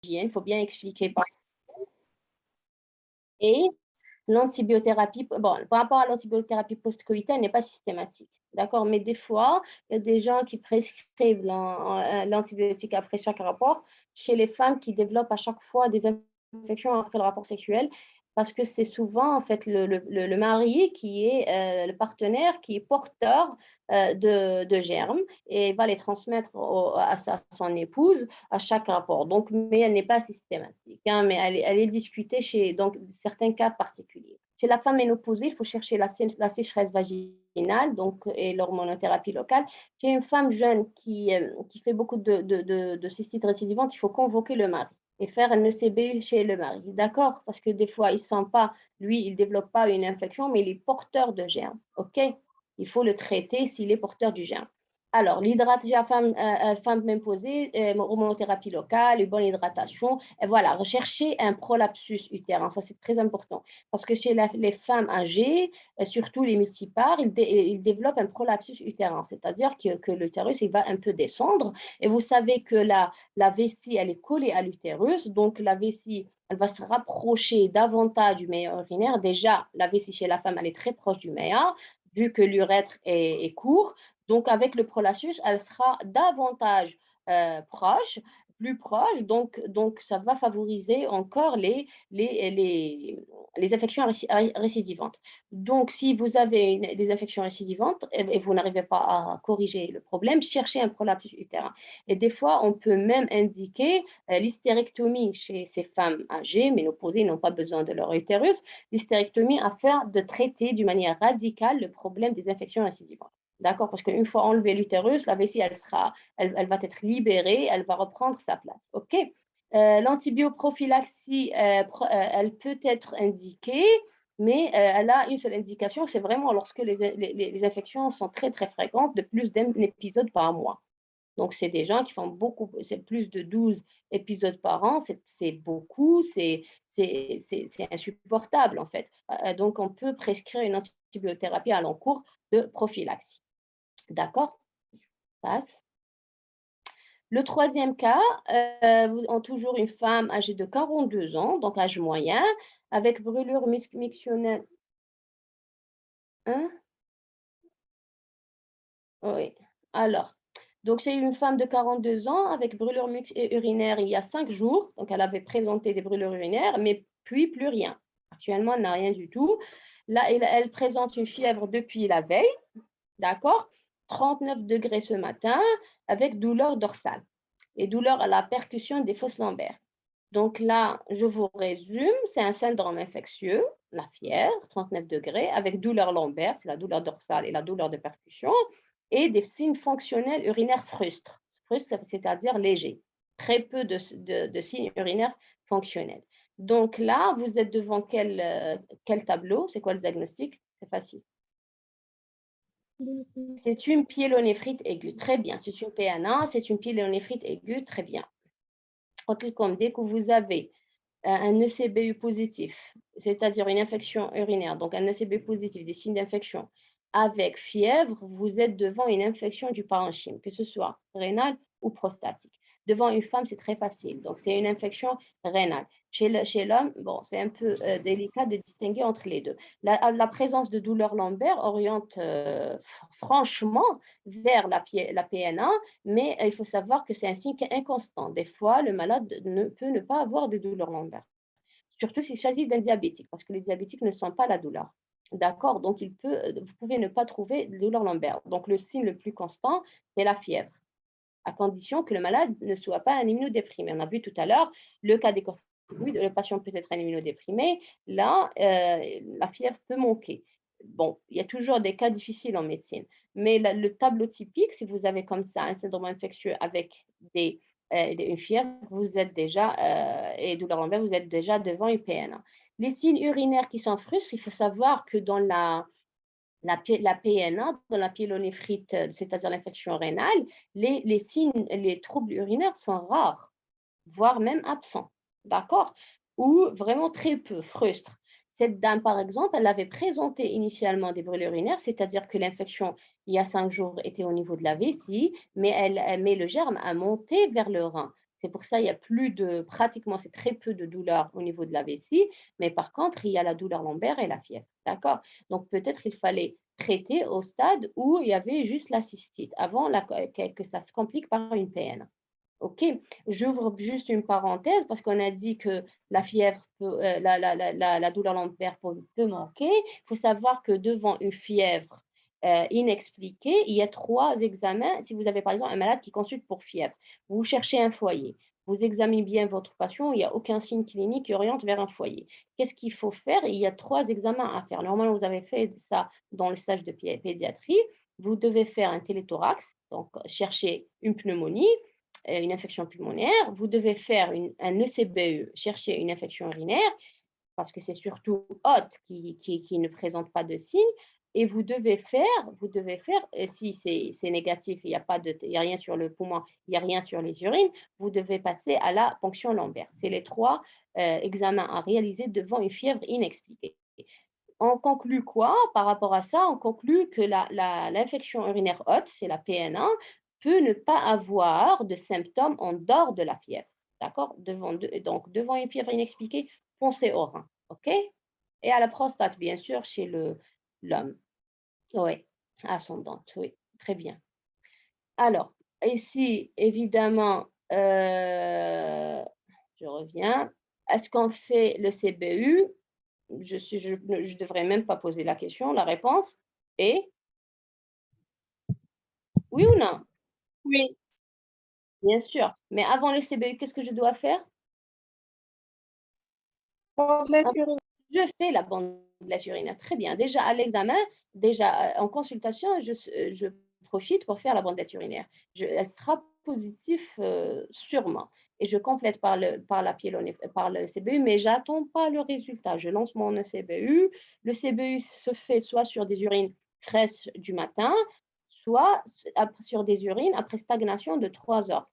il faut bien expliquer. Et l'antibiothérapie, bon, par rapport à l'antibiothérapie post-coïtale, elle n'est pas systématique, d'accord? Mais des fois, il y a des gens qui prescrivent l'antibiotique après chaque rapport chez les femmes qui développent à chaque fois des infections après le rapport sexuel, parce que c'est souvent en fait le mari qui est le partenaire qui est porteur de germes et va les transmettre à son épouse à chaque rapport. Donc, mais elle n'est pas systématique, hein, mais elle est discutée chez donc, certains cas particuliers. Chez la femme ménopausée, il faut chercher la sécheresse vaginale donc, et l'hormonothérapie locale. Chez une femme jeune qui fait beaucoup de cystite récidivante, il faut convoquer le mari et faire un ECBU chez le mari, d'accord? Parce que des fois, il ne sent pas, lui, il ne développe pas une infection, mais il est porteur de germes, ok? Il faut le traiter s'il est porteur du germe. Alors, l'hydratation femme ménopausée, hormonothérapie locale, une bonne hydratation. Et voilà, rechercher un prolapsus utérin, ça c'est très important. Parce que chez les femmes âgées, surtout les multipares, ils développent un prolapsus utérin, c'est-à-dire que l'utérus il va un peu descendre. Et vous savez que la vessie, elle est collée à l'utérus, donc la vessie, elle va se rapprocher davantage du maillon urinaire. Déjà, la vessie chez la femme, elle est très proche du maillon, vu que l'urètre est court. Donc, avec le prolapsus, elle sera davantage proche, plus proche, donc ça va favoriser encore les infections récidivantes. Donc, si vous avez des infections récidivantes et vous n'arrivez pas à corriger le problème, cherchez un prolapsus utérin. Et des fois, on peut même indiquer l'hystérectomie chez ces femmes âgées, ménopausées, n'ont pas besoin de leur utérus, l'hystérectomie afin de traiter d'une manière radicale le problème des infections récidivantes. D'accord? Parce qu'une fois enlevé l'utérus, la vessie, elle va être libérée, elle va reprendre sa place. OK? L'antibioprophylaxie, elle peut être indiquée, mais elle a une seule indication, c'est vraiment lorsque les infections sont très, très fréquentes, de plus d'un épisode par mois. Donc, c'est des gens qui font beaucoup, c'est plus de 12 épisodes par an, c'est beaucoup, c'est insupportable en fait. Donc, on peut prescrire une antibiothérapie à l'encours de prophylaxie. D'accord? Passe. Le troisième cas, toujours une femme âgée de 42 ans, donc âge moyen, avec brûlure mictionnelle. Hein? Oui. Alors, donc c'est une femme de 42 ans avec brûlure urinaire il y a 5 jours. Donc, elle avait présenté des brûlures urinaires, mais puis plus rien. Actuellement, elle n'a rien du tout. Là, elle présente une fièvre depuis la veille, d'accord? 39 degrés ce matin, avec douleur dorsale et douleur à la percussion des fosses lombaires. Donc là, je vous résume, c'est un syndrome infectieux, la fièvre, 39 degrés, avec douleur lombaire, c'est la douleur dorsale et la douleur de percussion, et des signes fonctionnels urinaires frustres, c'est-à-dire légers. Très peu de signes urinaires fonctionnels. Donc là, vous êtes devant quel tableau? C'est quoi le diagnostic? C'est facile. C'est une pyélonéphrite aiguë, très bien. C'est une PNA, c'est une pyélonéphrite aiguë, très bien. Comme dès que vous avez un ECBU positif, c'est-à-dire une infection urinaire, donc un ECBU positif, des signes d'infection avec fièvre, vous êtes devant une infection du parenchyme, que ce soit rénale ou prostatique. Devant une femme, c'est très facile. Donc, c'est une infection rénale. Chez l'homme, bon, c'est un peu délicat de distinguer entre les deux. La présence de douleurs lombaires oriente franchement vers la PNA, mais il faut savoir que c'est un signe inconstant. Des fois, le malade peut ne pas avoir de douleurs lombaires. Surtout s'il s'agit d'un diabétique, parce que les diabétiques ne sentent pas la douleur. D'accord? Donc, vous pouvez ne pas trouver de douleur lombaire. Donc, le signe le plus constant, c'est la fièvre, à condition que le malade ne soit pas un immunodéprimé. On a vu tout à l'heure le cas des corticoïdes, le patient peut être un immunodéprimé. Là, la fièvre peut manquer. Bon, il y a toujours des cas difficiles en médecine, mais le tableau typique, si vous avez comme ça un syndrome infectieux avec une fièvre, vous êtes déjà, et douleur lombaire, vous êtes déjà devant une PN. Les signes urinaires qui sont frustres, il faut savoir que dans la PNA, dans la pyélonéphrite, c'est-à-dire l'infection rénale, les signes, les troubles urinaires sont rares, voire même absents, d'accord? Ou vraiment très peu, frustres. Cette dame, par exemple, elle avait présenté initialement des brûlures urinaires, c'est-à-dire que l'infection, il y a 5 jours, était au niveau de la vessie, mais le germe a monté vers le rein. C'est pour ça il y a plus de pratiquement, c'est très peu de douleur au niveau de la vessie, mais par contre, il y a la douleur lombaire et la fièvre, d'accord? Donc peut-être il fallait traiter au stade où il y avait juste la cystite avant que ça se complique par une PN. OK, j'ouvre juste une parenthèse parce qu'on a dit que la fièvre peut, la douleur lombaire peut manquer. Il faut savoir que devant une fièvre, inexpliquée, il y a 3 examens. Si vous avez par exemple un malade qui consulte pour fièvre, vous cherchez un foyer, vous examinez bien votre patient, il y a aucun signe clinique qui oriente vers un foyer. Qu'est-ce qu'il faut faire? Il y a 3 examens à faire. Normalement, vous avez fait ça dans le stage de pédiatrie. Vous devez faire un téléthorax, donc chercher une pneumonie, une infection pulmonaire, vous devez faire un ECBE, chercher une infection urinaire, parce que c'est surtout hôte qui ne présente pas de signes, et si c'est négatif, il n'y a rien sur le poumon, il n'y a rien sur les urines, vous devez passer à la ponction lombaire. C'est les 3 examens à réaliser devant une fièvre inexpliquée. On conclut quoi par rapport à ça? On conclut que l'infection urinaire haute, c'est la PNA, peut ne pas avoir de symptômes en dehors de la fièvre. D'accord? Donc, devant une fièvre inexpliquée, pensez au rein. OK? Et à la prostate, bien sûr, chez l'homme. Oui, ascendante, oui, très bien. Alors, ici, évidemment, je reviens. Est-ce qu'on fait le CBU? Je ne devrais même pas poser la question, la réponse est oui ou non? Oui. Bien sûr, mais avant le CBU, qu'est-ce que je dois faire? Hein, Bandelette urinaire. je fais la bandelette urinaire, très bien. Déjà à l'examen, déjà, en consultation, je profite pour faire la bandelette urinaire. Elle sera positive, sûrement, et je complète par le CBU, mais j'attends pas le résultat. Je lance mon CBU. Le CBU se fait soit sur des urines fraîches du matin, soit sur des urines après stagnation de 3 heures.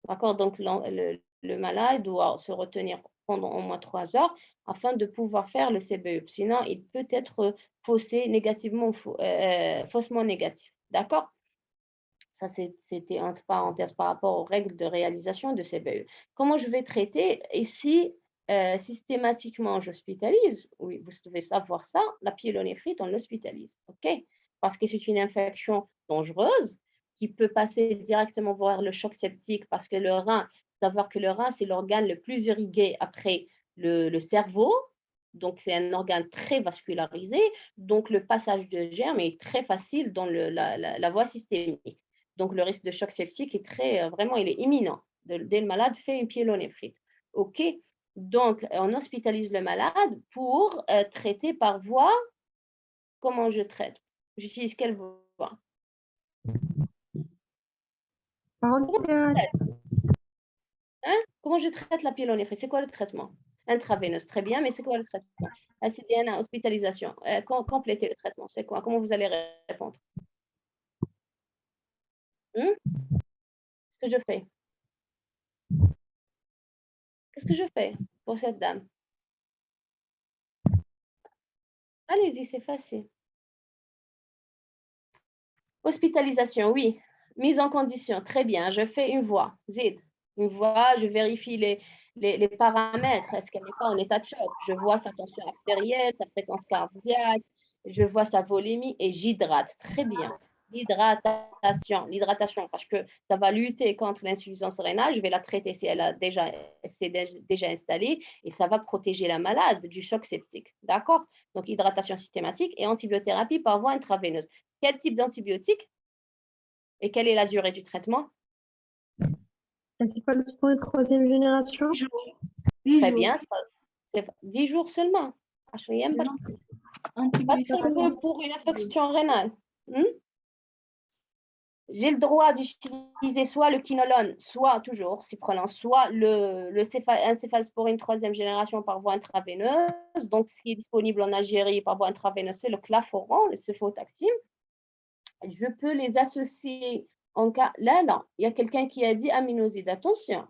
D'accord? Donc le malade doit se retenir pendant au moins 3 heures afin de pouvoir faire le CBE. Sinon, il peut être faussé négativement, faussement négatif. D'accord? Ça, c'était entre parenthèses par rapport aux règles de réalisation de CBE. Comment je vais traiter? Et si systématiquement j'hospitalise, oui, vous devez savoir ça, la pyélonéphrite, on l'hospitalise. OK? Parce que c'est une infection dangereuse qui peut passer directement voir le choc septique parce que le rein, savoir que le rein, c'est l'organe le plus irrigué après le cerveau. Donc, c'est un organe très vascularisé. Donc, le passage de germes est très facile dans la voie systémique. Donc, le risque de choc septique est vraiment, il est imminent dès le malade fait une pyélonéphrite. OK? Donc, on hospitalise le malade pour traiter par voie. Comment je traite? J'utilise quelle voie? Hein? Comment je traite la pyélonéphrite? C'est quoi le traitement? Intraveineuse, très bien, mais c'est quoi le traitement? C'est bien la hospitalisation. Complétez le traitement, c'est quoi? Comment vous allez répondre? Qu'est-ce que je fais? Qu'est-ce que je fais pour cette dame? Allez-y, c'est facile. Hospitalisation, oui. Mise en condition, très bien. Je fais une voie, ZID. Une voie, je vérifie les paramètres. Est-ce qu'elle n'est pas en état de choc? Je vois sa tension artérielle, sa fréquence cardiaque, je vois sa volémie et j'hydrate. Très bien. L'hydratation, parce que ça va lutter contre l'insuffisance rénale. Je vais la traiter si s'est déjà installée et ça va protéger la malade du choc septique. D'accord? Donc, hydratation systématique et antibiothérapie par voie intraveineuse. Quel type d'antibiotique et quelle est la durée du traitement? Encéphalosporine troisième génération. 10 jours. 10 Très jours. bien, c'est 10 jours seulement. Pas seulement pour une infection rénale. J'ai le droit d'utiliser soit le quinolone, soit toujours, si prenant, soit encéphalosporine troisième génération par voie intraveineuse. Donc, ce qui est disponible en Algérie par voie intraveineuse, c'est le claforan, le cefotaxime. Je peux les associer en cas. Là, non, il y a quelqu'un qui a dit aminoside. Attention.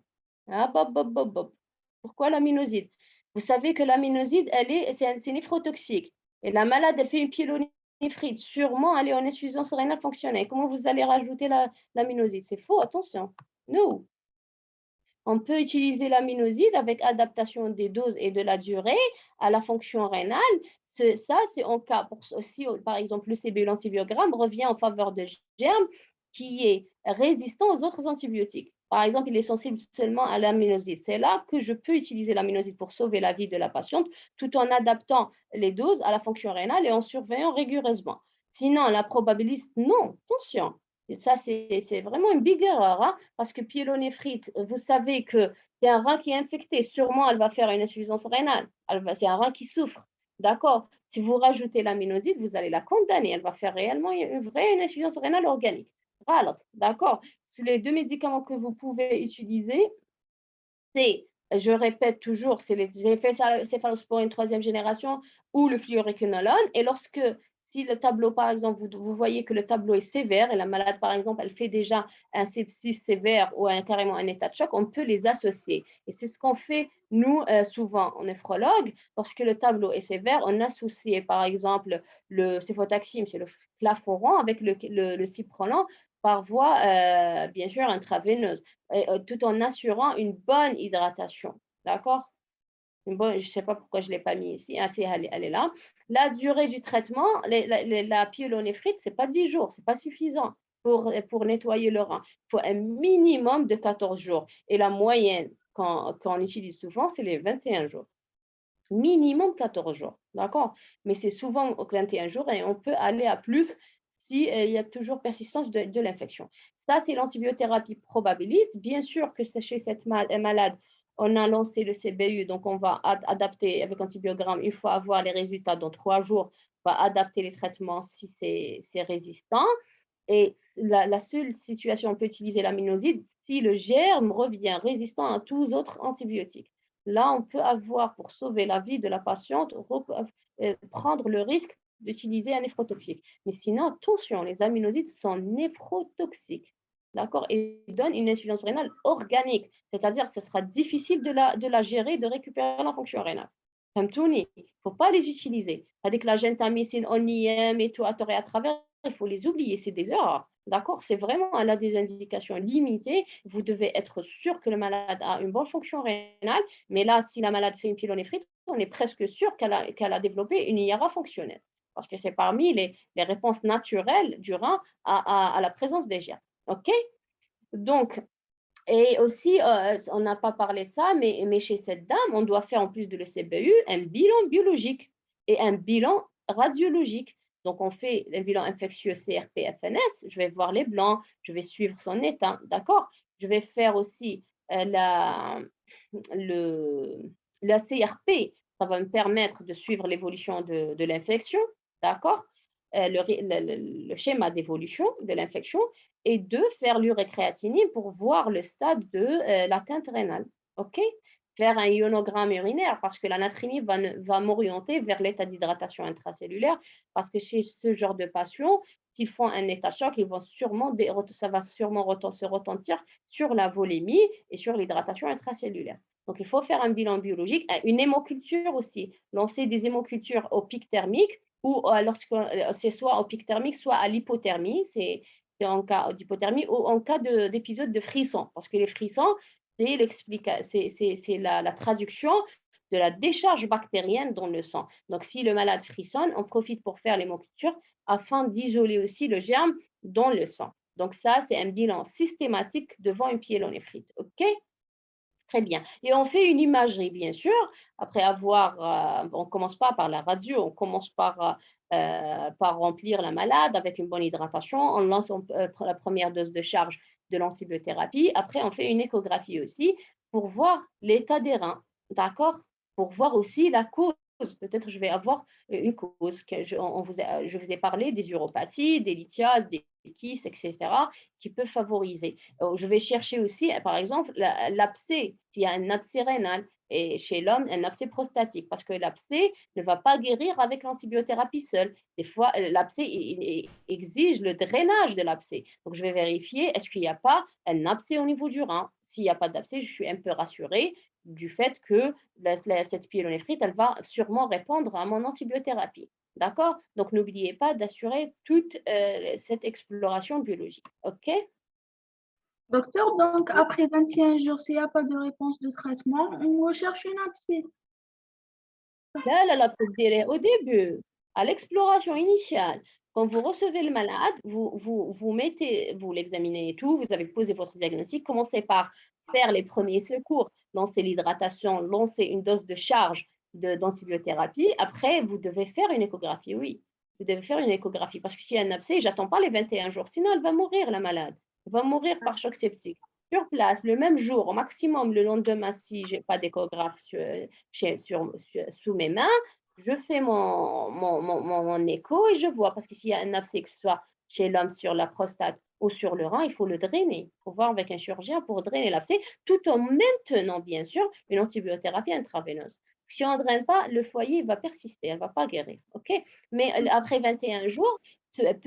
Ah, bob, bob, bob, bob. Pourquoi l'aminoside? Vous savez que l'aminoside, c'est néphrotoxique. Et la malade, elle fait une pyélonéphrite. Sûrement, elle est en insuffisance rénale fonctionnelle. Comment vous allez rajouter l'aminoside? C'est faux, attention. Non. on peut utiliser l'aminoside avec adaptation des doses et de la durée à la fonction rénale. Ça, c'est en cas, si par exemple le CBU, l'antibiogramme, revient en faveur de germes qui est résistant aux autres antibiotiques. Par exemple, il est sensible seulement à l'aminoside. C'est là que je peux utiliser l'aminoside pour sauver la vie de la patiente tout en adaptant les doses à la fonction rénale et en surveillant rigoureusement. Sinon, la probabiliste, non, attention. Et ça, c'est vraiment une big erreur, hein, parce que pyélonéphrite, vous savez que c'est un rein qui est infecté, sûrement elle va faire une insuffisance rénale. C'est un rein qui souffre, d'accord? Si vous rajoutez l'aminoside, vous allez la condamner, elle va faire réellement une vraie insuffisance rénale organique. Voilà, d'accord? Les deux médicaments que vous pouvez utiliser, c'est, je répète toujours, c'est les effets céphalosporine troisième génération ou le fluoroquinolone. Et si le tableau, par exemple, vous voyez que le tableau est sévère et la malade, par exemple, elle fait déjà un sepsis sévère ou carrément un état de choc, on peut les associer. Et c'est ce qu'on fait, nous, souvent en néphrologue. Lorsque le tableau est sévère, on associe, par exemple, le céfotaxime, c'est le claforan, avec le ciprallan par voie, bien sûr, intraveineuse tout en assurant une bonne hydratation. D'accord? Je ne sais pas pourquoi je ne l'ai pas mis ici. Ah, si, elle est là. La durée du traitement, la pyélonéphrite, ce n'est pas 10 jours, ce n'est pas suffisant pour nettoyer le rein. Il faut un minimum de 14 jours. Et la moyenne, quand on utilise souvent, c'est les 21 jours. Minimum 14 jours. D'accord? Mais c'est souvent 21 jours et on peut aller à plus s'il y a toujours persistance de l'infection. Ça, c'est l'antibiothérapie probabiliste. Bien sûr que chez cette malade, on a lancé le CBU, donc on va adapter avec antibiogramme. Une fois avoir les résultats dans 3 jours, on va adapter les traitements si c'est résistant. Et la seule situation, on peut utiliser l'aminoside si le germe revient résistant à tous les autres antibiotiques. Là, on peut avoir, pour sauver la vie de la patiente, prendre le risque d'utiliser un néphrotoxique. Mais sinon, attention, les aminosides sont néphrotoxiques. D'accord? Et donnent une insuffisance rénale organique. C'est-à-dire que ce sera difficile de la gérer, de récupérer la fonction rénale. Il ne faut pas les utiliser. Avec la gentamicine, on y aime et tout, à tort et à travers, il faut les oublier, c'est des erreurs. D'accord? C'est vraiment, elle a des indications limitées. Vous devez être sûr que le malade a une bonne fonction rénale. Mais là, si la malade fait une pyélonéphrite, on est presque sûr qu'elle a développé une IRA fonctionnelle. Parce que c'est parmi les réponses naturelles du rein à la présence des germes. OK? Donc, et aussi, on n'a pas parlé de ça, mais chez cette dame, on doit faire en plus de l'ECBU un bilan biologique et un bilan radiologique. Donc, on fait un bilan infectieux CRP-FNS, je vais voir les blancs, je vais suivre son état, d'accord? Je vais faire aussi la CRP, ça va me permettre de suivre l'évolution de l'infection, d'accord? Le schéma d'évolution de l'infection et de faire l'urécréatinine pour voir le stade de l'atteinte rénale. OK? Faire un ionogramme urinaire parce que la natrémie va m'orienter vers l'état d'hydratation intracellulaire parce que chez ce genre de patients, s'ils font un état choc, ça va sûrement se retentir sur la volémie et sur l'hydratation intracellulaire. Donc, il faut faire un bilan biologique, une hémoculture aussi, lancer des hémocultures au pic thermique ou c'est soit au pic thermique, soit à l'hypothermie, c'est en cas d'hypothermie ou en cas d'épisode de frisson. Parce que les frissons, c'est la traduction de la décharge bactérienne dans le sang. Donc, si le malade frissonne, on profite pour faire l'hémoculture afin d'isoler aussi le germe dans le sang. Donc, ça, c'est un bilan systématique devant une pyélonéphrite. OK? Très bien. Et on fait une imagerie, bien sûr, après on ne commence pas par la radio, on commence par remplir la malade avec une bonne hydratation, on lance la première dose de charge de l'antibiothérapie. Après, on fait une échographie aussi pour voir l'état des reins, d'accord? Pour voir aussi la cause. Peut-être je vais avoir une cause. Je vous ai parlé des uropathies, des lithiases, des kystes, etc., qui peuvent favoriser. Je vais chercher aussi, par exemple, l'abcès, s'il y a un abcès rénal, et chez l'homme, un abcès prostatique, parce que l'abcès ne va pas guérir avec l'antibiothérapie seule. Des fois, l'abcès exige le drainage de l'abcès. Donc, je vais vérifier, est-ce qu'il n'y a pas un abcès au niveau du rein? S'il n'y a pas d'abcès, je suis un peu rassurée du fait que cette pyélonéphrite, elle va sûrement répondre à mon antibiothérapie. D'accord? Donc, n'oubliez pas d'assurer toute cette exploration biologique. OK? Docteur, donc après 21 jours, s'il n'y a pas de réponse de traitement, on recherche une abcès. Là, c'est dire au début, à l'exploration initiale, quand vous recevez le malade, vous mettez, vous l'examinez et tout, vous avez posé votre diagnostic, commencez par faire les premiers secours, lancer l'hydratation, lancer une dose de charge d'antibiothérapie. Après, vous devez faire une échographie, oui. Vous devez faire une échographie parce que s'il y a un abcès, j'attends pas les 21 jours, sinon elle va mourir, la malade. Elle va mourir par choc septique. Sur place, le même jour, au maximum le lendemain, si j'ai pas d'échographe sous mes mains, je fais mon écho et je vois, parce que s'il y a un abcès, que ce soit chez l'homme sur la prostate ou sur le rein, il faut le drainer. Il faut voir avec un chirurgien pour drainer l'abcès, tout en maintenant, bien sûr, une antibiothérapie intraveineuse. Si on ne draine pas, le foyer va persister, elle ne va pas guérir. OK? Mais après 21 jours,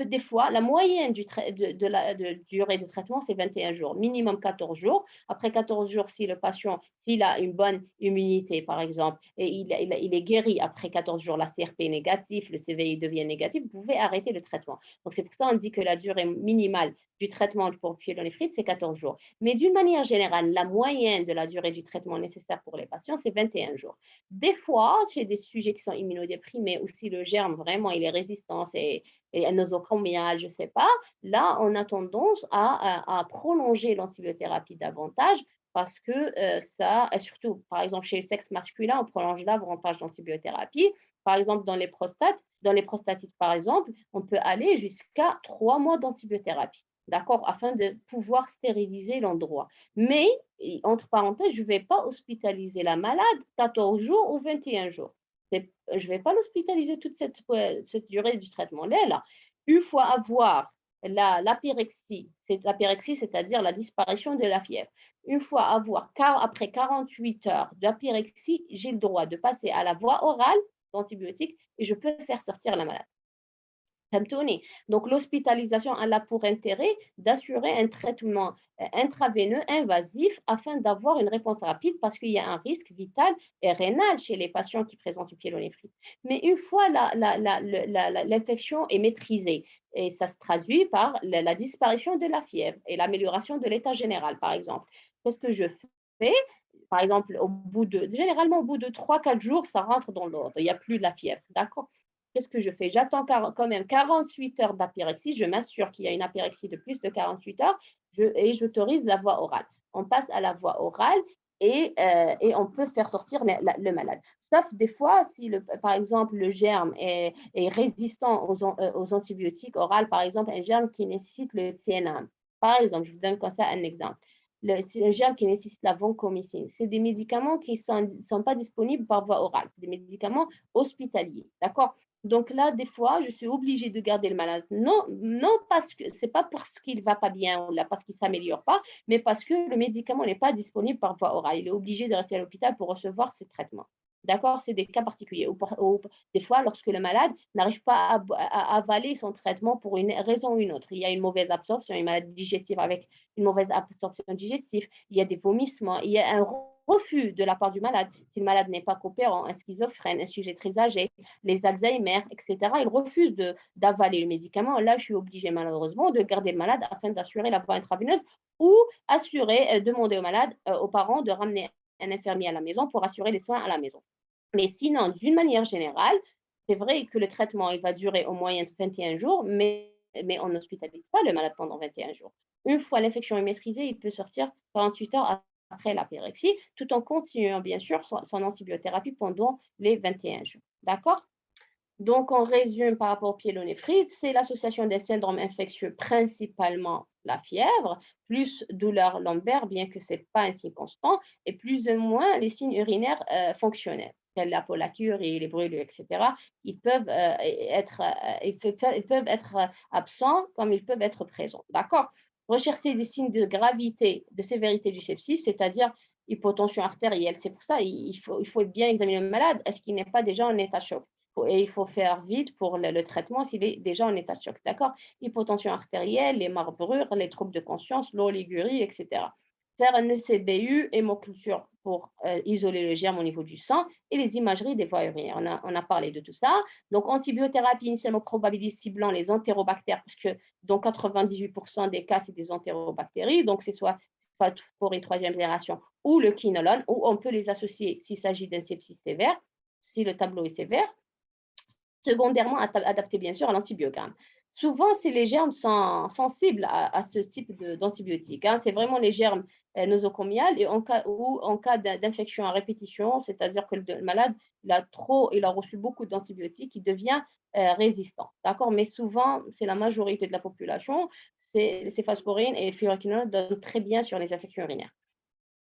des fois, la moyenne de la durée de traitement, c'est 21 jours, minimum 14 jours. Après 14 jours, si le patient, s'il a une bonne immunité, par exemple, et il est guéri après 14 jours, la CRP est négative, le CVI devient négatif, vous pouvez arrêter le traitement. Donc, c'est pour ça qu'on dit que la durée minimale du traitement pour pyélonéphrite, c'est 14 jours. Mais d'une manière générale, la moyenne de la durée du traitement nécessaire pour les patients, c'est 21 jours. Des fois, chez des sujets qui sont immunodéprimés ou si le germe vraiment il est résistant, et un nosocomial, je ne sais pas, là, on a tendance à prolonger l'antibiothérapie davantage parce que ça, et surtout, par exemple, chez le sexe masculin, on prolonge davantage l'antibiothérapie. Par exemple, dans les prostatites, par exemple, on peut aller jusqu'à 3 mois d'antibiothérapie, d'accord, afin de pouvoir stériliser l'endroit. Mais, entre parenthèses, je ne vais pas hospitaliser la malade 14 jours ou 21 jours. Je ne vais pas l'hospitaliser toute cette durée du traitement. Là, une fois avoir l'apyrexie, c'est-à-dire la disparition de la fièvre, une fois avoir, après 48 heures d'apyrexie, j'ai le droit de passer à la voie orale d'antibiotiques et je peux faire sortir la malade. Symptonie. Donc, l'hospitalisation a pour intérêt d'assurer un traitement intraveineux invasif afin d'avoir une réponse rapide parce qu'il y a un risque vital et rénal chez les patients qui présentent une pyélonéphrite. Mais une fois l'infection est maîtrisée, et ça se traduit par la disparition de la fièvre et l'amélioration de l'état général, par exemple. Qu'est-ce que je fais? Par exemple, généralement, au bout de 3 4 jours, ça rentre dans l'ordre. Il n'y a plus de la fièvre. D'accord? Qu'est-ce que je fais? J'attends quand même 48 heures d'apyrexie. Je m'assure qu'il y a une apyrexie de plus de 48 heures et j'autorise la voie orale. On passe à la voie orale et on peut faire sortir le malade. Sauf des fois, si par exemple le germe est résistant aux antibiotiques orales, par exemple un germe qui nécessite le TNA. Par exemple, je vous donne comme ça un exemple. C'est un germe qui nécessite la vancomycine. C'est des médicaments qui ne sont pas disponibles par voie orale. C'est des médicaments hospitaliers. D'accord? Donc là, des fois, je suis obligée de garder le malade. Non, non parce que c'est pas parce qu'il va pas bien ou là, parce qu'il s'améliore pas, mais parce que le médicament n'est pas disponible par voie orale. Il est obligé de rester à l'hôpital pour recevoir ce traitement. D'accord? C'est des cas particuliers. Ou des fois, lorsque le malade n'arrive pas à avaler son traitement pour une raison ou une autre. Il y a une mauvaise absorption, une maladie digestive avec une mauvaise absorption digestive, il y a des vomissements, il y a un refus de la part du malade. Si le malade n'est pas coopérant, un schizophrène, un sujet très âgé, les Alzheimer, etc., il refuse d'avaler le médicament. Là, je suis obligée malheureusement de garder le malade afin d'assurer la voie intraveineuse ou demander au malade, aux parents de ramener un infirmier à la maison pour assurer les soins à la maison. Mais sinon, d'une manière générale, c'est vrai que le traitement il va durer au moyen de 21 jours, mais on n'hospitalise pas le malade pendant 21 jours. Une fois l'infection est maîtrisée, il peut sortir 48 heures après la pyrexie, tout en continuant bien sûr son antibiothérapie pendant les 21 jours. D'accord? Donc, on résume par rapport au pyélonéphrite, c'est l'association des syndromes infectieux, principalement la fièvre, plus douleur lombaire, bien que ce n'est pas un signe constant, et plus ou moins les signes urinaires fonctionnels, tels la pollacurie, les brûlures, etc. Ils peuvent être absents comme ils peuvent être présents. D'accord? Rechercher des signes de gravité, de sévérité du sepsis, c'est-à-dire hypotension artérielle. C'est pour ça il faut bien examiner le malade. Est-ce qu'il n'est pas déjà en état de choc? Et il faut faire vite pour le traitement s'il est déjà en état de choc, d'accord? Hypotension artérielle, les marbrures, les troubles de conscience, l'oligurie, etc. faire un ECBU, hémoculture pour isoler le germe au niveau du sang et les imageries des voies urinaires. On a parlé de tout ça. Donc, antibiothérapie initialement probabiliste ciblant les entérobactères, parce que dans 98% des cas, c'est des entérobactéries. Donc, c'est soit pour une troisième génération ou le quinolone, ou on peut les associer s'il s'agit d'un sepsis sévère, si le tableau est sévère. Secondairement, adapté bien sûr à l'antibiogramme. Souvent, c'est les germes sensibles à ce type d'antibiotiques. Hein. C'est vraiment les germes nosocomiales et en cas d'infection à répétition, c'est-à-dire que le malade il a reçu beaucoup d'antibiotiques, il devient résistant. D'accord. Mais souvent, c'est la majorité de la population, ces céphalosporines et fluoroquinolone donnent très bien sur les infections urinaires.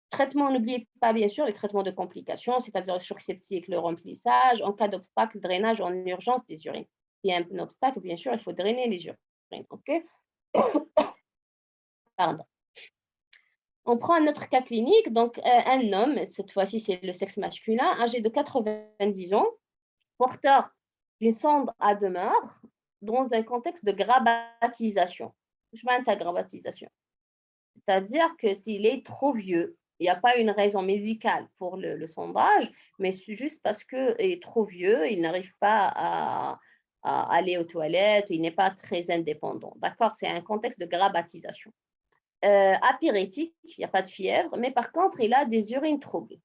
Traitement, n'oubliez pas bien sûr les traitements de complications, c'est-à-dire le choc septique, le remplissage, en cas d'obstacle, drainage en urgence des urines. S'il y a un obstacle, bien sûr, il faut drainer les urines. OK. Pardon. On prend un autre cas clinique, donc un homme, cette fois-ci c'est le sexe masculin, âgé de 90 ans, porteur d'une sonde à demeure dans un contexte de grabbatisation. Je m'arrête à grabbatisation. C'est-à-dire que s'il est trop vieux, il n'y a pas une raison médicale pour le sondage, mais c'est juste parce qu'il est trop vieux, il n'arrive pas à aller aux toilettes, il n'est pas très indépendant. D'accord. C'est un contexte de grabbatisation. Apyrétique, il n'y a pas de fièvre, mais par contre, il a des urines troubles.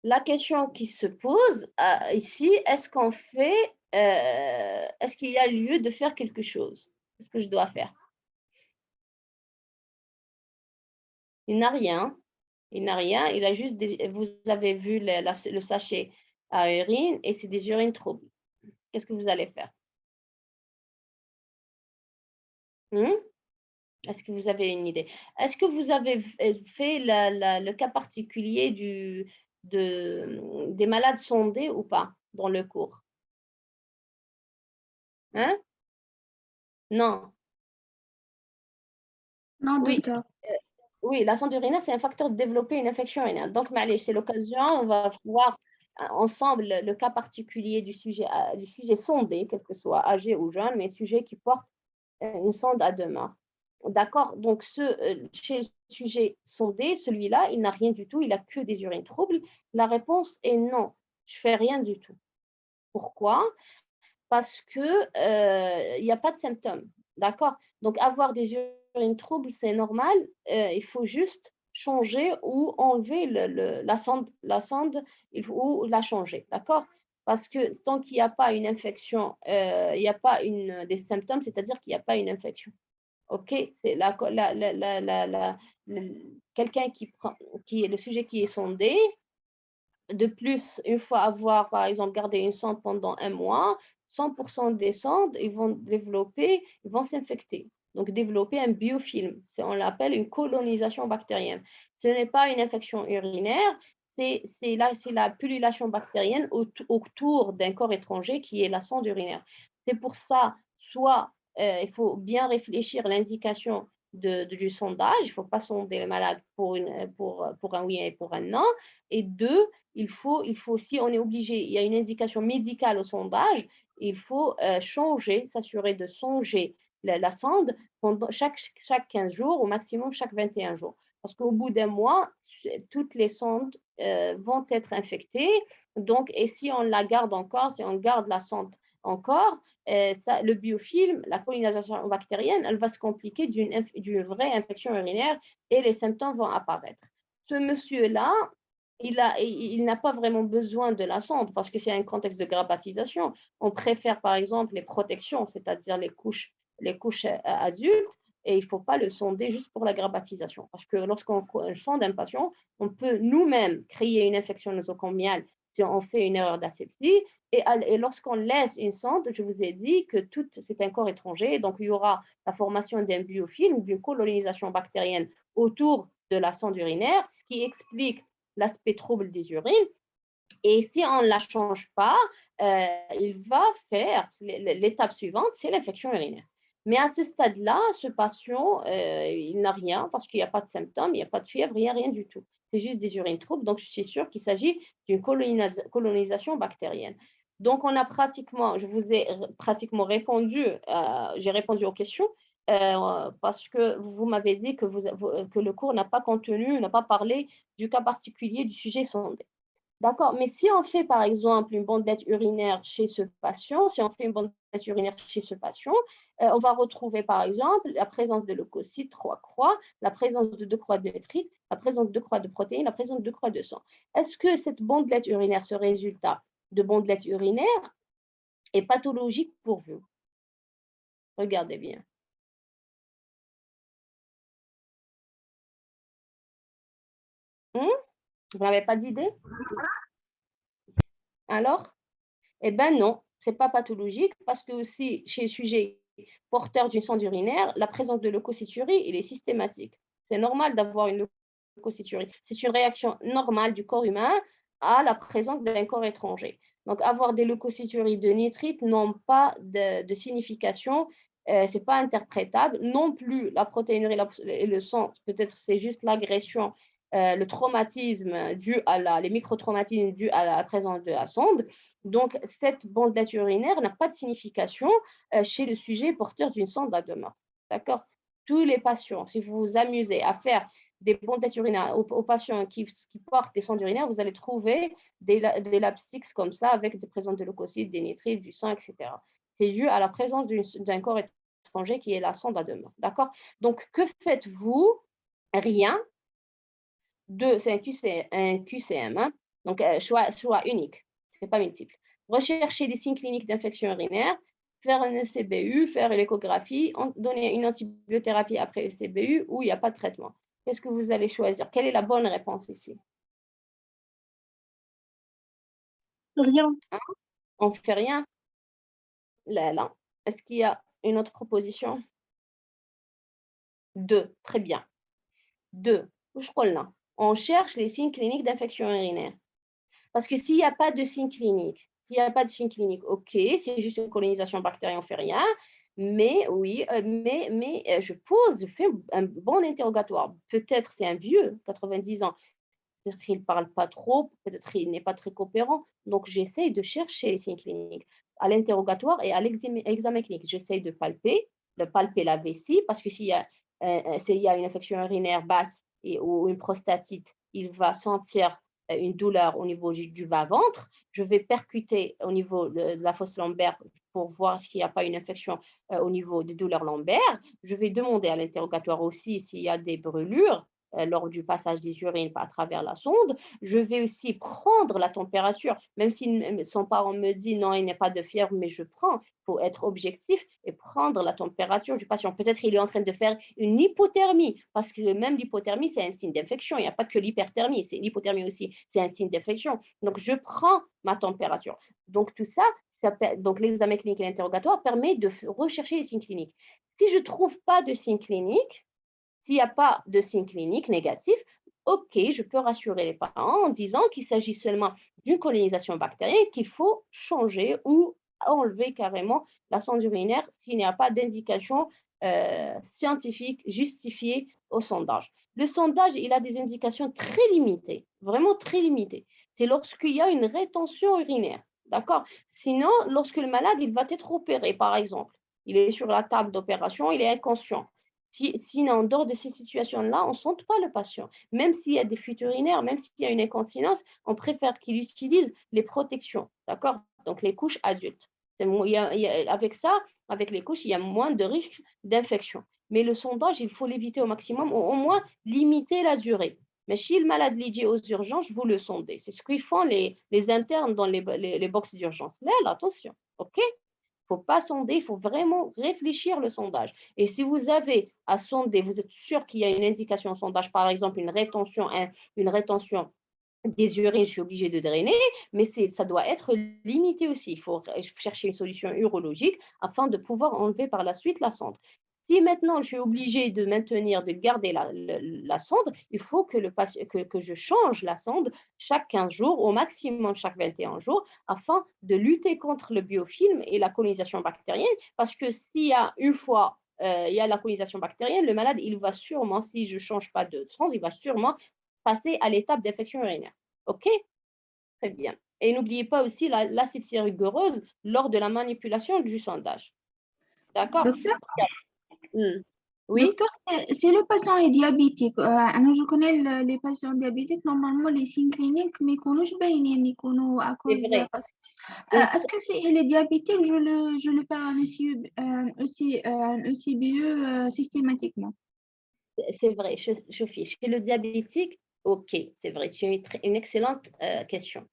La question qui se pose ici, est-ce qu'il y a lieu de faire quelque chose? Qu'est-ce que je dois faire? Il n'a rien. Il n'a rien. Il a juste vous avez vu le sachet à urine et c'est des urines troubles. Qu'est-ce que vous allez faire? Est-ce que vous avez une idée? Est-ce que vous avez fait le cas particulier des malades sondés ou pas dans le cours? Hein? Non. Non, Oui. docteur. Oui, la sonde urinaire, c'est un facteur de développer une infection urinaire. Donc, معليش, c'est l'occasion, on va voir ensemble le cas particulier du sujet sondé, quel que soit âgé ou jeune, mais sujet qui porte une sonde à deux mains. D'accord. Donc, chez le sujet sondé, celui-là, il n'a rien du tout, il a que des urines troubles. La réponse est non, je fais rien du tout. Pourquoi? Parce que il n'y a pas de symptômes. D'accord. Donc, avoir des urines troubles, c'est normal. Il faut juste changer ou enlever la sonde ou la changer. D'accord. Parce que tant qu'il n'y a pas une infection, il n'y a pas des symptômes, c'est-à-dire qu'il n'y a pas une infection. OK, c'est quelqu'un qui est le sujet qui est sondé. De plus, une fois avoir, par exemple, gardé une sonde pendant un mois, 100% des sondes, ils vont s'infecter. Donc, développer un biofilm. On l'appelle une colonisation bactérienne. Ce n'est pas une infection urinaire, c'est la pullulation bactérienne autour d'un corps étranger qui est la sonde urinaire. C'est pour ça, soit il faut bien réfléchir à l'indication du sondage, il ne faut pas sonder les malades pour un oui et pour un non. Et deux, il faut, si on est obligé, il y a une indication médicale au sondage, il faut s'assurer de songer la sonde pendant chaque 15 jours, au maximum chaque 21 jours. Parce qu'au bout d'un mois, toutes les sondes vont être infectées. Donc, et si on la garde encore, si on garde la sonde encore, le biofilm, la colonisation bactérienne, elle va se compliquer d'une vraie infection urinaire et les symptômes vont apparaître. Ce monsieur-là, il n'a pas vraiment besoin de la sonde parce que c'est un contexte de grabbatisation. On préfère par exemple les protections, c'est-à-dire les couches adultes, et il ne faut pas le sonder juste pour la grabbatisation. Parce que lorsqu'on sonde un patient, on peut nous-mêmes créer une infection nosocomiale si on fait une erreur d'asepsie. Et lorsqu'on laisse une sonde, je vous ai dit que c'est un corps étranger, donc il y aura la formation d'un biofilm, d'une colonisation bactérienne autour de la sonde urinaire, ce qui explique l'aspect trouble des urines. Et si on ne la change pas, il va faire l'étape suivante, c'est l'infection urinaire. Mais à ce stade-là, ce patient, il n'a rien parce qu'il n'y a pas de symptômes, il n'y a pas de fièvre, rien du tout. C'est juste des urines troubles, donc je suis sûre qu'il s'agit d'une colonisation bactérienne. Donc, je vous ai pratiquement répondu, j'ai répondu aux questions. parce que vous m'avez dit que le cours n'a pas parlé du cas particulier du sujet sondé. D'accord, mais si on fait par exemple une bandelette urinaire chez ce patient, si on fait une bandelette urinaire chez ce patient, on va retrouver par exemple la présence de leucocytes, 3 croix, la présence de 2 croix de nitrite, la présence de 2 croix de protéines, la présence de 2 croix de sang. Est-ce que cette bandelette urinaire, ce résultat de bandelette urinaire est pathologique pour vous? Regardez bien. Vous n'avez pas d'idée? Alors? Eh ben non, c'est pas pathologique parce que aussi chez le sujet porteur d'une sonde urinaire, la présence de leucocyturie, il est systématique. C'est normal d'avoir une leucocyturie. C'est une réaction normale du corps humain à la présence d'un corps étranger. Donc avoir des leucocyturies de nitrite n'ont pas de signification, c'est pas interprétable. Non plus la protéinurie et le sang, peut-être c'est juste l'agression, le traumatisme dû les microtraumatismes dus à la présence de la sonde. Donc, cette bandelette urinaire n'a pas de signification chez le sujet porteur d'une sonde à demeure. D'accord? Tous les patients, si vous vous amusez à faire des bandelettes urinaires aux patients qui portent des sondes urinaires, vous allez trouver des lapstiques comme ça avec des présences de leucocytes, des nitrites, du sang, etc. C'est dû à la présence d'un corps étranger qui est la sonde à demeure. D'accord? Donc, que faites-vous? Rien. C'est un QCM, hein? Donc choix unique, ce n'est pas multiple. Rechercher des signes cliniques d'infection urinaire, faire un ECBU, faire l'échographie, donner une antibiothérapie après ECBU ou il n'y a pas de traitement. Qu'est-ce que vous allez choisir? Quelle est la bonne réponse ici? Rien. Hein? On ne fait rien? Là. Est-ce qu'il y a une autre proposition? 2, très bien. 2, on cherche les signes cliniques d'infection urinaire. Parce que s'il n'y a pas de signe clinique, OK, c'est juste une colonisation bactérienne, on ne fait rien. Mais oui, je fais un bon interrogatoire. Peut-être c'est un vieux, 90 ans, peut-être qu'il ne parle pas trop, peut-être qu'il n'est pas très coopérant. Donc, j'essaye de chercher les signes cliniques à l'interrogatoire et à l'examen clinique. J'essaye de palper la vessie, parce que s'il y a une infection urinaire basse ou une prostatite, il va sentir une douleur au niveau du bas-ventre. Je vais percuter au niveau de la fosse lombaire pour voir s'il n'y a pas une infection au niveau des douleurs lombaires. Je vais demander à l'interrogatoire aussi s'il y a des brûlures lors du passage des urines à travers la sonde. Je vais aussi prendre la température, même si son parent me dit non, il n'y a pas de fièvre, mais je prends. Il faut être objectif et prendre la température du patient. Peut-être qu'il est en train de faire une hypothermie, parce que même l'hypothermie, c'est un signe d'infection. Il n'y a pas que l'hyperthermie, c'est l'hypothermie aussi, c'est un signe d'infection. Donc, je prends ma température. Donc, tout ça, donc l'examen clinique et l'interrogatoire permet de rechercher les signes cliniques. Si je ne trouve pas de signes cliniques, s'il n'y a pas de signe clinique négatif, OK, je peux rassurer les parents en disant qu'il s'agit seulement d'une colonisation bactérienne, qu'il faut changer ou enlever carrément la sonde urinaire s'il n'y a pas d'indication scientifique justifiée au sondage. Le sondage, il a des indications très limitées, vraiment très limitées. C'est lorsqu'il y a une rétention urinaire, d'accord? Sinon, lorsque le malade, il va être opéré, par exemple, il est sur la table d'opération, il est inconscient. Si en dehors de ces situations-là, on ne sonde pas le patient. Même s'il y a des fuites urinaires, même s'il y a une incontinence, on préfère qu'il utilise les protections, d'accord? Donc les couches adultes. Avec ça, avec les couches, il y a moins de risques d'infection. Mais le sondage, il faut l'éviter au maximum, ou au moins limiter la durée. Mais si le malade lié aux urgences, vous le sondez. C'est ce qu'ils font les internes dans les boxes d'urgence. Là, attention, OK? Il ne faut pas sonder, il faut vraiment réfléchir le sondage. Et si vous avez à sonder, vous êtes sûr qu'il y a une indication au sondage, par exemple une rétention des urines, je suis obligée de drainer, mais ça doit être limité aussi. Il faut chercher une solution urologique afin de pouvoir enlever par la suite la sonde. Si maintenant je suis obligée de maintenir, de garder la sonde, il faut que je change la sonde chaque 15 jours, au maximum chaque 21 jours, afin de lutter contre le biofilm et la colonisation bactérienne. Parce que s'il y a une fois, il y a la colonisation bactérienne, le malade, il va sûrement, si je ne change pas de sonde, il va sûrement passer à l'étape d'infection urinaire. OK? Très bien. Et n'oubliez pas aussi l'asepsie rigoureuse lors de la manipulation du sondage. D'accord? Docteur, Hmm. Oui, Docteur, c'est le patient est diabétique. Je connais les patients diabétiques, normalement, les signes cliniques, mais connais à c'est cause, vrai. est-ce que c'est, il est diabétique, je le fais un ECBE systématiquement. C'est vrai, Sophie. Chez le diabétique, ok, c'est vrai, tu as une excellente question.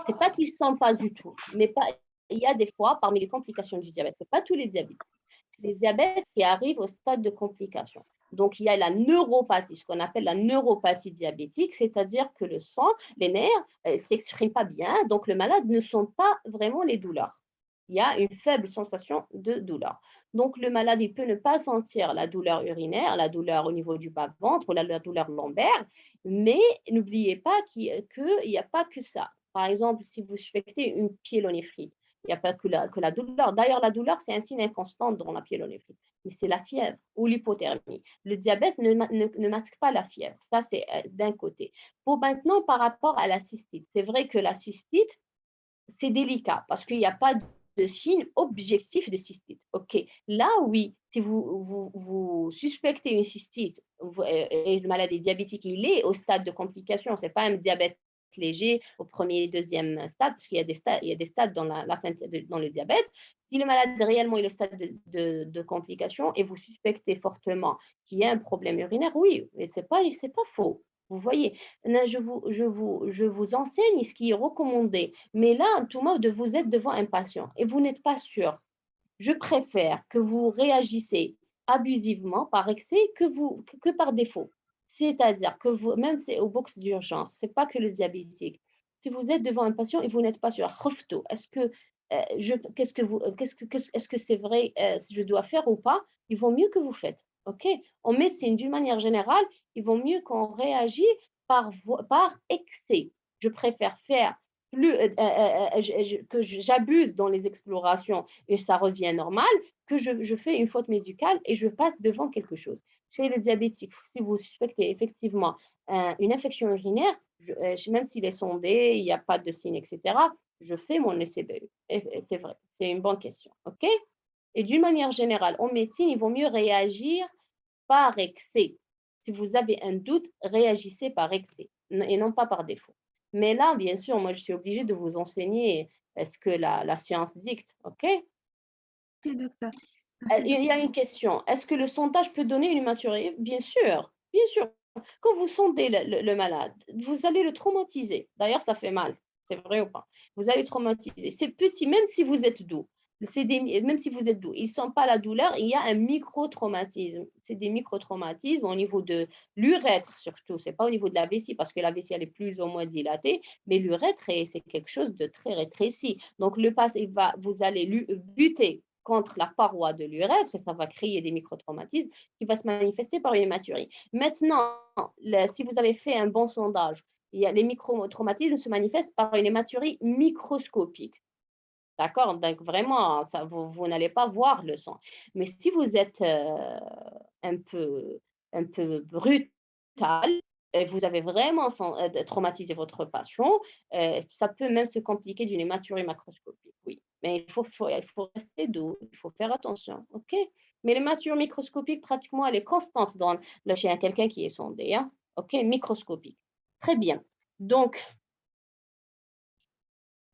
C'est pas qu'ils ne sont pas du tout, mais pas, il y a des fois, parmi les complications du diabète, ce pas tous les diabètes. C'est les diabètes qui arrivent au stade de complication. Donc, il y a la neuropathie, ce qu'on appelle la neuropathie diabétique, c'est-à-dire que le sang, les nerfs ne s'expriment pas bien, donc le malade ne sent pas vraiment les douleurs. Il y a une faible sensation de douleur. Donc, le malade, il peut ne pas sentir la douleur urinaire, la douleur au niveau du bas-ventre ou la douleur lombaire, mais n'oubliez pas qu'il n'y a pas que ça. Par exemple, si vous suspectez une pyélonéphrite, il n'y a pas que la douleur. D'ailleurs, la douleur, c'est un signe inconstant dans la pyélonéphrite, mais c'est la fièvre ou l'hypothermie. Le diabète ne masque pas la fièvre. Ça, c'est d'un côté. Pour maintenant, par rapport à la cystite, c'est vrai que la cystite, c'est délicat parce qu'il n'y a pas de signe objectif de cystite. OK. Là, oui, si vous suspectez une cystite et une maladie diabétique, il est au stade de complication. Ce n'est pas un diabète léger au premier et deuxième stade, parce qu'il y a des stades dans, dans le diabète. Si le malade réellement est au stade de complication et vous suspectez fortement qu'il y a un problème urinaire, oui, mais ce n'est pas faux. Vous voyez, je vous enseigne ce qui est recommandé. Mais là, tout le monde, vous êtes devant un patient et vous n'êtes pas sûr. Je préfère que vous réagissez abusivement par excès que par défaut. C'est-à-dire que vous, même c'est au box d'urgence, ce n'est pas que le diabétique. Si vous êtes devant un patient et vous n'êtes pas sûr, est-ce que est-ce que c'est vrai, si je dois faire ou pas, il vaut mieux que vous faites. OK? En médecine, d'une manière générale, il vaut mieux qu'on réagisse par excès. Je préfère faire que j'abuse dans les explorations et ça revient normal, que je fais une faute médicale et je passe devant quelque chose. Chez les diabétiques, si vous suspectez effectivement une infection urinaire, même s'il est sondé, il n'y a pas de signe, etc., je fais mon ECBE. Et c'est vrai, c'est une bonne question. OK? Et d'une manière générale, en médecine, il vaut mieux réagir par excès. Si vous avez un doute, réagissez par excès et non pas par défaut. Mais là, bien sûr, moi, je suis obligée de vous enseigner ce que la science dicte. OK? Merci, docteur. Merci, Il y docteur. a une question. Est-ce que le sondage peut donner une immaturité? Bien sûr, bien sûr. Quand vous sondez le malade, vous allez le traumatiser. D'ailleurs, ça fait mal. C'est vrai ou pas? Vous allez le traumatiser. C'est petit, même si vous êtes doux. Même si vous êtes doux, ils ne sentent pas la douleur, il y a un micro-traumatisme. C'est des micro-traumatismes au niveau de l'urètre surtout. Ce n'est pas au niveau de la vessie, parce que la vessie, elle est plus ou moins dilatée, mais l'urètre, c'est quelque chose de très rétréci. Donc, vous allez buter contre la paroi de l'urètre et ça va créer des microtraumatismes qui vont se manifester par une hématurie. Maintenant, si vous avez fait un bon sondage, les microtraumatismes se manifestent par une hématurie microscopique. D'accord? Donc vraiment, ça, vous n'allez pas voir le sang. Mais si vous êtes un peu, un peu brutal, et vous avez vraiment traumatisé votre patient, ça peut même se compliquer d'une hématurie macroscopique. Oui, mais il faut rester doux, il faut faire attention. OK? Mais l'hématurie microscopique, pratiquement, elle est constante chez quelqu'un qui est sondé. Hein? OK? Microscopique. Très bien. Donc,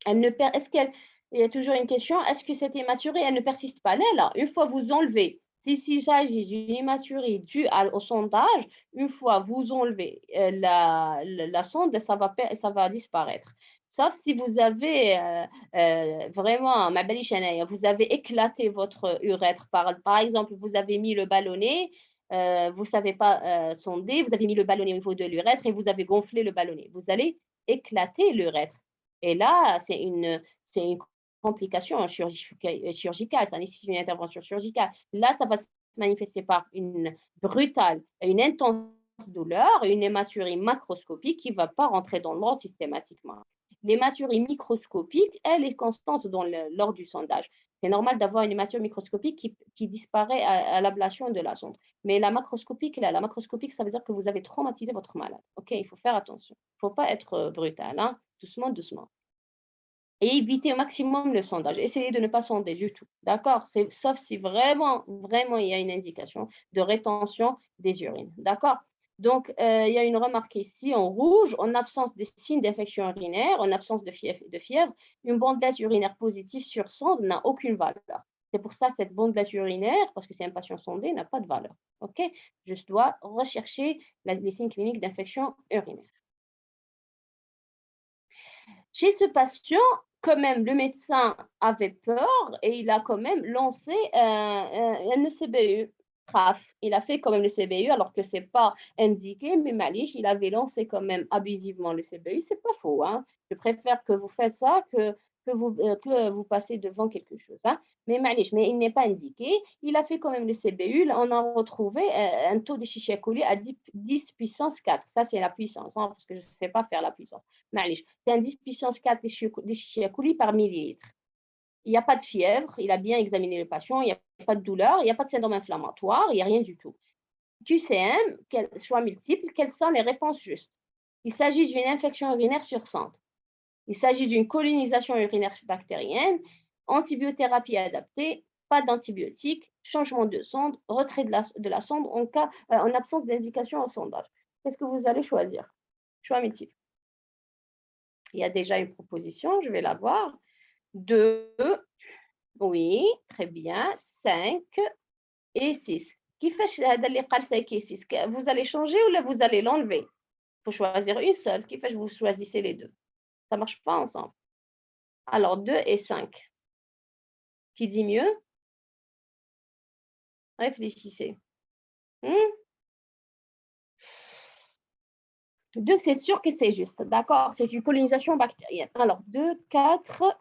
est-ce qu'elle, il y a toujours une question, est-ce que cette hématurie, elle ne persiste pas? Là, une fois vous enlevez, s'il s'agit d'une hématurie due au sondage, une fois vous enlevez la sonde, ça va disparaître. Sauf si vous avez vraiment, ma belle Chanel, vous avez éclaté votre urètre. Par exemple, vous avez mis le ballonnet, vous ne savez pas sonder, vous avez mis le ballonnet au niveau de l'urètre et vous avez gonflé le ballonnet. Vous allez éclater l'urètre. Et là, c'est une complication chirurgicale, ça nécessite une intervention chirurgicale. Là, ça va se manifester par une brutale, une intense douleur, une hématurie macroscopique qui ne va pas rentrer dans l'ordre systématiquement. L'hématurie microscopique, elle est constante lors du sondage. C'est normal d'avoir une hématurie microscopique qui disparaît à l'ablation de la sonde. Mais la macroscopique, ça veut dire que vous avez traumatisé votre malade. OK, il faut faire attention. Il ne faut pas être brutal, hein? Doucement, doucement. et évitez au maximum le sondage. Essayez de ne pas sonder du tout, d'accord? Sauf si vraiment, vraiment, il y a une indication de rétention des urines, d'accord? Donc, il y a une remarque ici en rouge, en absence des signes d'infection urinaire, en absence de fièvre, une bandelette urinaire positive sur sonde n'a aucune valeur. C'est pour ça cette bandelette urinaire, parce que c'est un patient sondé, n'a pas de valeur, ok? Je dois rechercher les signes cliniques d'infection urinaire. Chez ce patient, quand même, le médecin avait peur et il a quand même lancé un CBU. Traf. Il a fait quand même le CBU alors que c'est pas indiqué, mais Malich, il avait lancé quand même abusivement le CBU. C'est pas faux, hein. Je préfère que vous faites ça que vous passez devant quelque chose, hein. Mais Malich, mais il n'est pas indiqué. Il a fait quand même le CBU. Là, on a retrouvé un taux de Escherichia coli à 10 puissance 4. Ça, c'est la puissance, hein, parce que je ne sais pas faire la puissance. Malich, c'est un 10 puissance 4 d'Escherichia coli par millilitre. Il n'y a pas de fièvre, il a bien examiné le patient, il n'y a pas de douleur, il n'y a pas de syndrome inflammatoire, il n'y a rien du tout. QCM, choix multiple, quelles sont les réponses justes? Il s'agit d'une infection urinaire sur sonde. Il s'agit d'une colonisation urinaire bactérienne, antibiothérapie adaptée, pas d'antibiotiques, changement de sonde, retrait de la sonde en absence d'indication au sondage. Qu'est-ce que vous allez choisir? Choix multiple. Il y a déjà une proposition, je vais la voir. 2, oui, très bien. 5 et 6. كيفاش هذا اللي قال 5 et 6 vous allez changer ou là vous allez l'enlever? Il faut choisir une seule. كيفاش vous choisissez les deux? Ça ne marche pas ensemble. Alors 2 et 5. Qui dit mieux? Réfléchissez. 2, c'est sûr que c'est juste. D'accord? C'est une colonisation bactérienne. Alors 2, 4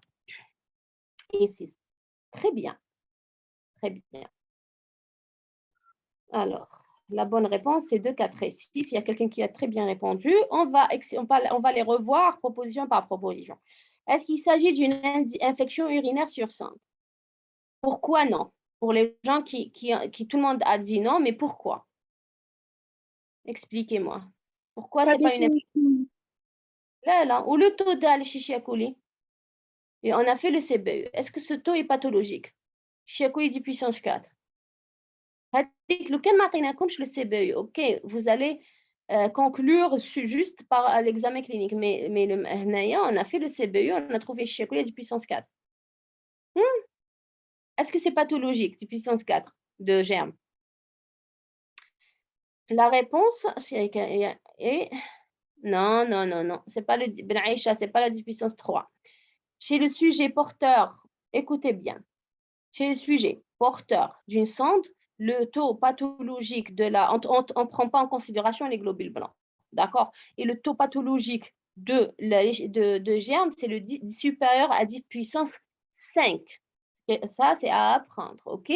et 6. Très bien. Très bien. Alors, la bonne réponse, c'est 2, 4 et 6. Il y a quelqu'un qui a très bien répondu. On va les revoir proposition par proposition. Est-ce qu'il s'agit d'une infection urinaire sur sonde? Pourquoi non? Pour les gens qui tout le monde a dit non, mais pourquoi? Expliquez-moi. Pourquoi c'est pas une infection? Là, ou le taux d'Escherichia coli? Et on a fait le CBE. Est-ce que ce taux est pathologique? Escherichia coli 10 puissance 4. لو كان ما عطيناكمش le CBE, ok, vous allez conclure juste par l'examen clinique. Mais هنايا, on a fait le CBE, on a trouvé Escherichia coli 10 puissance 4. Est-ce que c'est pathologique, 10 puissance 4 de germe? La réponse, c'est non, non, non, non. C'est pas le Ben Aïcha, c'est pas la 10 puissance 3. Chez le sujet porteur, écoutez bien, chez le sujet porteur d'une sonde, le taux pathologique on ne prend pas en considération les globules blancs, d'accord? Et le taux pathologique de germe, c'est le supérieur à 10 puissance 5. Ça, c'est à apprendre, ok?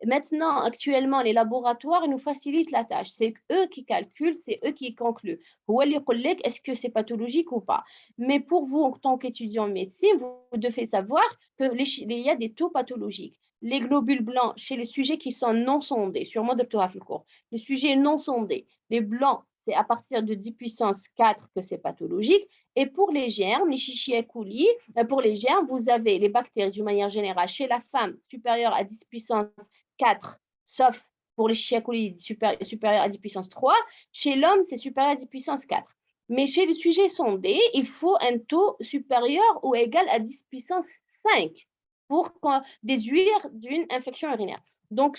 Maintenant, actuellement, les laboratoires nous facilitent la tâche. C'est eux qui calculent, c'est eux qui concluent. Est-ce que c'est pathologique ou pas? Mais pour vous, en tant qu'étudiant en médecine, vous devez savoir qu'il y a des taux pathologiques. Les globules blancs chez les sujets qui sont non sondés, sûrement docteur Afilcourt, le sujet non sondé, les blancs, c'est à partir de 10 puissance 4 que c'est pathologique. Et pour les germes, les Escherichia coli, pour les germes, vous avez les bactéries d'une manière générale chez la femme supérieure à 10 puissance 4, sauf pour les Escherichia coli supérieur à 10 puissance 3. Chez l'homme, c'est supérieur à 10 puissance 4. Mais chez le sujet sondé, il faut un taux supérieur ou égal à 10 puissance 5 pour déduire d'une infection urinaire. Donc,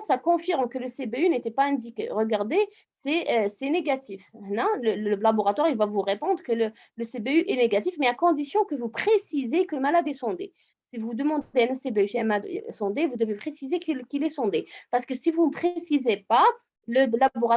ça confirme que le CBU n'était pas indiqué. Regardez, c'est négatif. Le laboratoire, il va vous répondre que le CBU est négatif, mais à condition que vous précisez que le malade est sondé. Si vous demandez un CBU chez un malade sondé, vous devez préciser qu'il est sondé. Parce que si vous ne précisez pas, le laboratoire